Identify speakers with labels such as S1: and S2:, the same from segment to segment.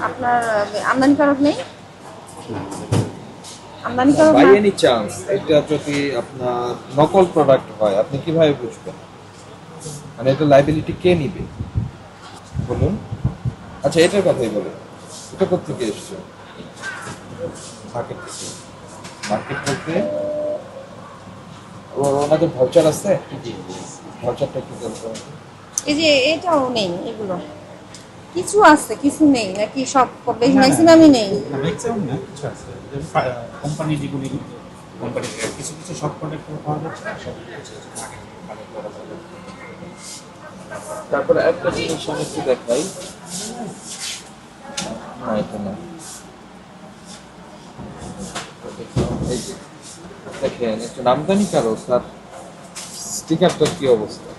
S1: আপনার আমদানিকারক নেই? আমদানিকারক
S2: বাই
S1: না?
S2: এনি চান্স এটা যদি আপনার নকল প্রোডাক্ট হয় আপনি কিভাবে বুঝবেন? মানে এটা লাইবিলিটি কে নিবে বলুন? আচ্ছা এটার কথাই বলুন, এটা কোথেকে এসছে? মার্কেট থেকে। মার্কেট বলতে ওনাদের ভাউচার আছে? ভাউচারটা একটু বলতে হবে।
S1: এই যে এটাও নেই, এগুলো কিছু আছে কিছু নেই নাকি সব ম্যাক্সিমামই নেই?
S3: ম্যাক্সিমাম না, কিছু আছে কোম্পানি যেগুলি কোম্পানি কিছু কিছু সব প্রোডাক্ট পাওয়া যাচ্ছে না, সব কিছু কিছু আগে ভালো করা যাবে।
S2: তারপরে একটা জিনিস আমি একটু দেখাই। না এটা না, এই যে দেখেন একটু নামদানি কারো স্যার, স্টিকারটার কি অবস্থা?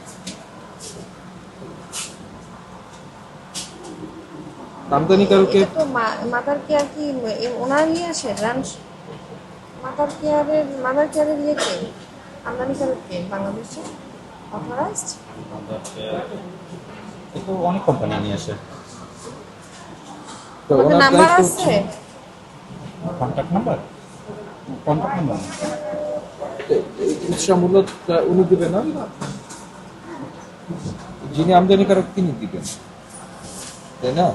S2: নামদানি কারোকে
S1: এটা তো মাদার কেয়ার কি ওনার নিয়ে আসে রানস মাদার কেয়ারের ইয়েকে আমদানিকারক কে বাংলাদেশে অথরাইজড?
S3: কিন্তু অনেক কোম্পানি নিয়ে আসে।
S2: তো
S1: ওদের
S2: ওনার
S1: নাম্বার
S2: দায়িত্ব
S1: আছে?
S2: হচ্ছে
S3: কন্ট্যাক্ট নাম্বার
S2: খুচরা মূল্যটা উনি দিবেন না, যিনি আমদানিকারক তিনি দিবেন, তাই না?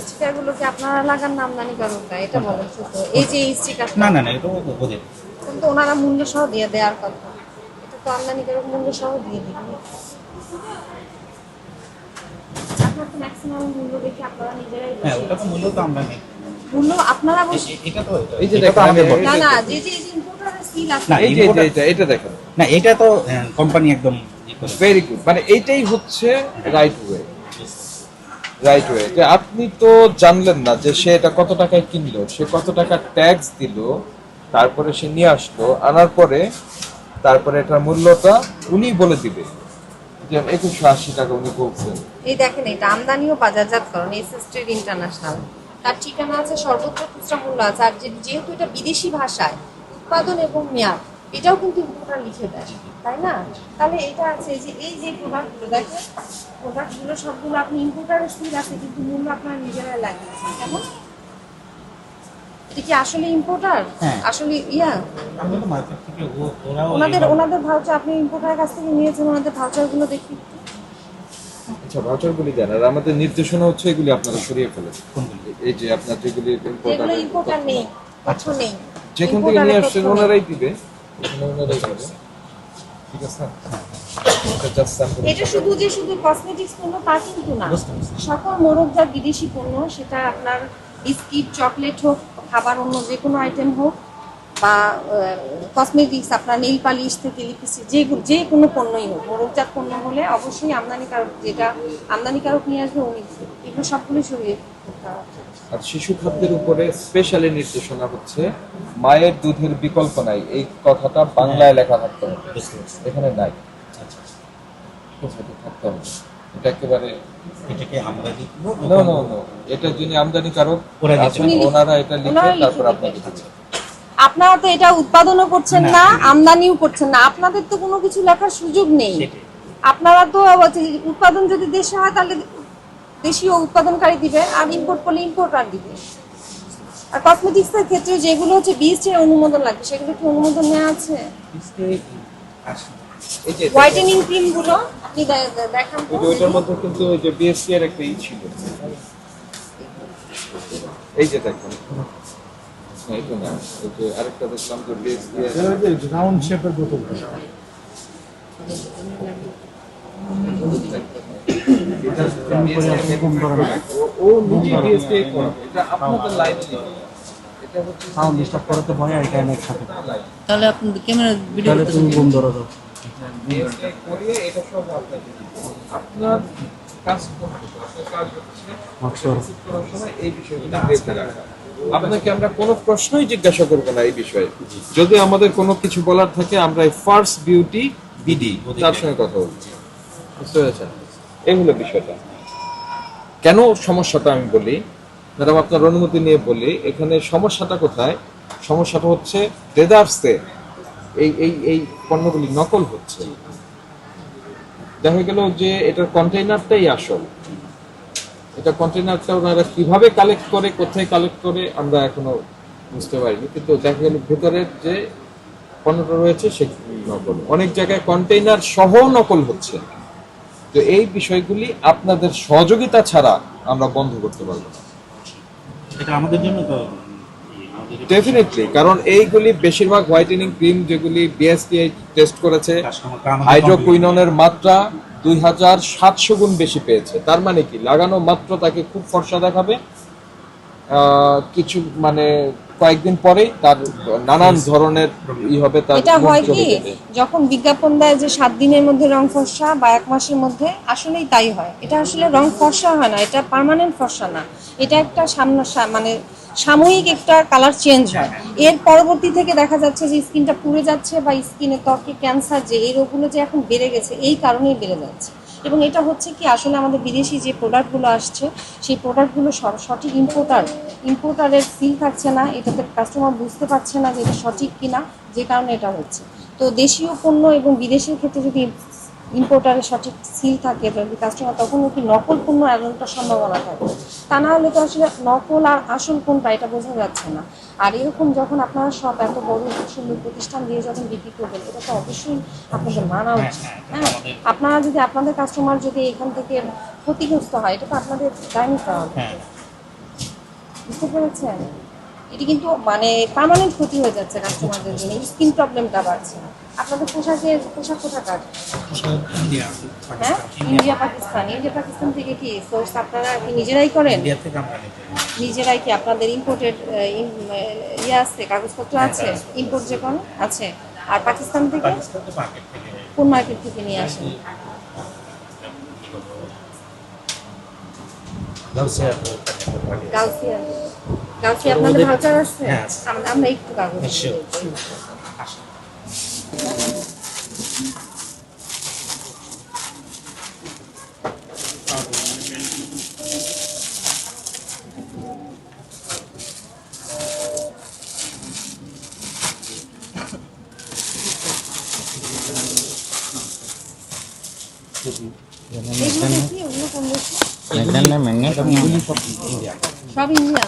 S1: স্টিকারগুলো কি আপনারা লাগান না আমদানিকারকরা? এটা বলেন শুধু। এই যে এই স্টিকার,
S3: না না না, এটা ওদের
S1: কিন্তু ওনারা মূল্য সহ দিয়ে দেওয়ার কথা। এটা তো আমদানিকারক মূল্য সহ দিয়ে দিবে। আপনার তো ম্যাক্সিমাম মূল্য দেখে আপনারা নিজেরাই
S3: হ্যাঁ,
S1: বসে
S3: ওটা তো মূল্য তো আমরা নেই।
S1: মূল্য আপনারা বসে
S3: এটা তো
S2: এই যে
S3: এটা তো
S2: দেখেন,
S3: আমাদের
S2: আমি-
S1: না না, যে যে ইম্পোর্টারের সিল আছে
S3: না,
S2: এই যে এটা দেখেন,
S3: না, এটা তো কোম্পানি একদম
S2: ভেরি গুড, মানে এইটাই হচ্ছে রাইট ওয়ে। রাইট ওয়ে যে আপনি তো জানলেন না যে সে এটা কত টাকায় কিনলো, সে কত টাকা ট্যাক্স দিল, তারপরে সে নিয়ে আসলো, আনার পরে তারপরে এটার মূল্যটা উনি বলে দিবে যে 2180 টাকা উনি বলছেন।
S1: এই দেখেন, এটা আমদানি ও বাজারজাতকরণ এসএস ট্রেড ইন্টারন্যাশনাল, তার ঠিকানা আছে, সর্বোচ্চ খুচরা মূল্য আছে। আর যেহেতু এটা বিদেশি ভাষায় উৎপাদন এবং মেয়াদ, এটাও কিন্তু ইম্পোর্টার লিখে দেয়, তাই না? তাহলে এটা আছে যে এই যে প্রোডাক্টগুলো দেখেন, প্রোডাক্টগুলো সবগুলো আপনি ইম্পোর্টারের সিল আছে কিন্তু মূল্য আপনারা নিজেরাই লাগিয়েছেন। কেমন? এটা কি আসলে ইম্পোর্টার?
S3: হ্যাঁ।
S1: আসলে ইয়া
S3: আমরা তো মার্কেট থেকে ওরাও
S1: ওনাদের ভাউচার আপনি ইম্পোর্টারের কাছ থেকে নিয়েছেন, ওনাদের ভাউচারগুলো দেখি একটু।
S2: আচ্ছা ভাউচারগুলি দেন, আর আমাদের নির্দেশনা হচ্ছে এগুলি আপনারা সরিয়ে ফেলেন।
S3: কোনগুলি?
S2: এই যে আপনার যেগুলি
S1: যেগুলো ইম্পোর্টার নেই, কিছু নেই,
S2: যেখান থেকে নিয়ে আসছেন ওনারাই দিবে, ওখানে ওনারাই দিবে। ঠিক আছে, এটা জাস্ট স্যাম্পল।
S1: এটা শুধু যে শুধু কসমেটিক্স পণ্য তা কিন্তু না,
S3: বুঝতে পারছি।
S1: সকল মোড়কজাত বিদেশি পণ্য, সেটা আপনার বিস্কিট, চকলেট হোক, খাবার অন্য যে কোনো আইটেম হোক, বা কসমেটিক্স, আপনার নেইল পালিশ থেকে লিপস্টিক, যে কোনো পণ্যই হোক, মোড়কজাত পণ্য হলে অবশ্যই আমদানিকারক, যেটা আমদানিকারক নিয়ে আসবে উনি, এগুলো সবগুলো সরিয়ে দিতে হবে।
S2: আর শিশু খাদ্যের উপরে স্পেশালি নির্দেশনা হচ্ছে মায়ের দুধের বিকল্প নাই, এই কথাটা বাংলায় লেখা থাকতে হবে,
S3: বুঝতে পারছি।
S2: এখানে নাই।
S3: আচ্ছা,
S2: কোথায় থাকতে হবে, এটা একেবারে
S3: এটাকে আমরা লিখবো।
S2: নো নো নো, এটা যিনি আমদানিকারক
S3: ওরা
S2: আছেন
S3: লিখবে।
S2: ওনারা এটা লিখে
S1: ওনারা লিখে
S2: তারপর
S1: দিবে।
S2: আপনাকে দিচ্ছে।
S1: আপনারা তো এটা উৎপাদনও করছেন
S3: না,
S1: না, আমদানিও করছেন না, আপনাদের তো কোনো কিছু লেখার সুযোগ নেই।
S3: সেটাই।
S1: আপনারা তো উৎপাদন যদি দেশে হয় তাহলে দেশীয় উৎপাদনকারী দিবে, আর ইম্পোর্ট করলে ইম্পোর্টার দিবে। আর কসমেটিক্সের ক্ষেত্রে যেগুলো হচ্ছে বিএসটিআই অনুমোদন লাগবে, সেগুলো কি অনুমোদন নেওয়া আছে?
S2: এই যে
S1: হোয়াইটেনিং ক্রিম গুলো আপনি দেখান তো।
S2: ওই যে ওইটার মধ্যে কিন্তু ওই যে বিএসসি এর একটা ছিল, এই যে দেখুন, না এটা না, ওই যে আরেকটা দেখলাম যে বিএসসি এর
S4: রাউন্ড শেপের বোতল।
S2: ও নিজে বিএসসি করে, এটা আপনাদের লাইনে নেই, এটা হচ্ছে
S4: সাউন্ড ডিস্টার্ব করাতে ভয়, এটা অনেক সাথে।
S5: তাহলে আপনি ক্যামেরা ভিডিও
S4: তাহলে তুমি বন্ধ ধরো দাও।
S2: বিএসসি করিয়ে এটা সব আপনাকে দিবে। আপনার কাজ করতে হবে, আপনার কাজ হচ্ছে
S4: মাকসুর।
S2: রিসিভ করার সময় এই বিষয়গুলো দেখে রাখা। আপনাকে আমরা কোনো প্রশ্নই জিজ্ঞাসা করবো না এই বিষয়ে, যদি আমাদের কোনো কিছু বলার থাকে আমরা ফার্স্ট বিউটি বিডি তার সঙ্গে কথা বলছি, বুঝতে পেরেছেন? এই হলো বিষয়টা। কেন সমস্যাটা আমি বলি, ম্যাডাম আপনার অনুমতি নিয়ে বলি, এখানে সমস্যাটা কোথায়? সমস্যাটা হচ্ছে ডেজার্টসে এই এই এই পণ্যগুলি নকল হচ্ছে, দেখা গেল যে এটার কন্টেইনারটাই আসল। এটা কন্টেইনারটা ওনারা কিভাবে কালেক্ট করে, কোথায় কালেক্ট করে আমরা এখনো বুঝতে পারিনি, কিন্তু দেখা গেল ভেতরের যে পণ্যটা রয়েছে সে নকল। অনেক জায়গায় কন্টেইনার সহ নকল হচ্ছে। তো এই বিষয়গুলি আপনাদের সহযোগিতা ছাড়া আমরা বন্ধ করতে পারবো না।
S3: এটা আমাদের জন্য তো আমাদের
S2: ডেফিনেটলি, কারণ এইগুলি বেশিরভাগ হোয়াইটেনিং ক্রিম যেগুলি বিএসটিআই টেস্ট করেছে,
S3: কাস্টমারকে আমাদের
S2: হাইড্রোকুইননের মাত্রা 2700 গুণ বেশি পেয়েছে। তার মানে কি, লাগানো মাত্র তাকে খুব ফর্সা দেখাবে, কিছু মানে কয়েকদিন পরেই তার নানান ধরনের হবে, তার
S1: এটা
S2: মুখ
S1: হয়
S2: চলে
S1: কি,
S2: যাবে।
S1: যখন বিজ্ঞাপন দেয় যে 7 দিনের মধ্যে রং ফর্সা বা 1 মাসের মধ্যে, আসলেই তাই হয়। এটা আসলে রং ফর্সা হয় না, এটা পার্মানেন্ট ফর্সা না, এটা একটা মানে সাময়িক একটা কালার চেঞ্জ হয়। এর পরবর্তী থেকে দেখা যাচ্ছে যে স্কিনটা পুড়ে যাচ্ছে বা স্কিনে ত্বকে ক্যান্সার, যে এই রোগগুলো যে এখন বেড়ে গেছে, এই কারণেই বেড়ে যাচ্ছে। এবং এটা হচ্ছে কি, আসলে আমাদের বিদেশি যে প্রোডাক্টগুলো আসছে, সেই প্রোডাক্টগুলো সঠিক ইম্পোর্টারের সিল থাকছে না, এটাতে কাস্টমার বুঝতে পারছে না যে এটা সঠিক কিনা, যে কারণে এটা হচ্ছে। তো দেশীয় পণ্য এবং বিদেশের ক্ষেত্রে যদি ইম্পোর্টারের সঠিক সিল থাকে, যদি কাস্টমার, তখন কি নকল পণ্য এমনটা সম্ভাবনা থাকে। তা না হলে তো আসলে নকল আর আসল কোনটা এটা বোঝা যাচ্ছে না। আর এরকম যখন আপনারা সব এত বড় সুন্দর প্রতিষ্ঠান দিয়ে যখন বিক্রি করবেন, এটা তো অবশ্যই আপনাদের মানা উচিত। হ্যাঁ, আপনারা যদি আপনাদের কাস্টমার যদি এখান থেকে ক্ষতিগ্রস্ত হয়, এটা তো আপনাদের দায় নিতে হবে।
S3: হ্যাঁ
S1: বুঝতে পেরেছেন? এটি কিন্তু মানে পার্মানেন্ট ক্ষতি হয়ে যাচ্ছে কাস্টমারদের জন্য, স্কিন প্রবলেমটা বাড়ছে। আপনাদের পোশাক কোথাকার?
S3: ইন্ডিয়া
S1: হ্যাঁ, ইন্ডিয়া পাকিস্তান থেকে কি সোর্স আপনারা কি নিজেরাই করেন?
S3: ইন্ডিয়া থেকে আমরা নিতে
S1: নিজেরাই কি আপনাদের ইম্পোর্টেড ইয়ে আছে, কাগজপত্র আছে, ইম্পোর্ট যে কোনো আছে? আর পাকিস্তান থেকে
S3: পাকিস্তান তো মার্কেট থেকে
S1: কোন মার্কেট থেকে নিয়ে আসেন? গাউসিয়া আপনাদের ভাউচার আছে?
S3: হ্যাঁ, আছে।
S1: আমরা একটু কাগজ
S3: Sure.
S1: দিই। এগুলো কি ওগুলো কোন দেশে? সব ইন্ডিয়ান।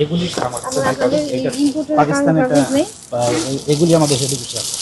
S3: এগুলি আমার
S1: আপনাদের এই ইম্পোর্টের
S4: পাকিস্তান এটা
S1: কাগজ নেই?
S4: এগুলি আমাদের দেশে কিছু আছে।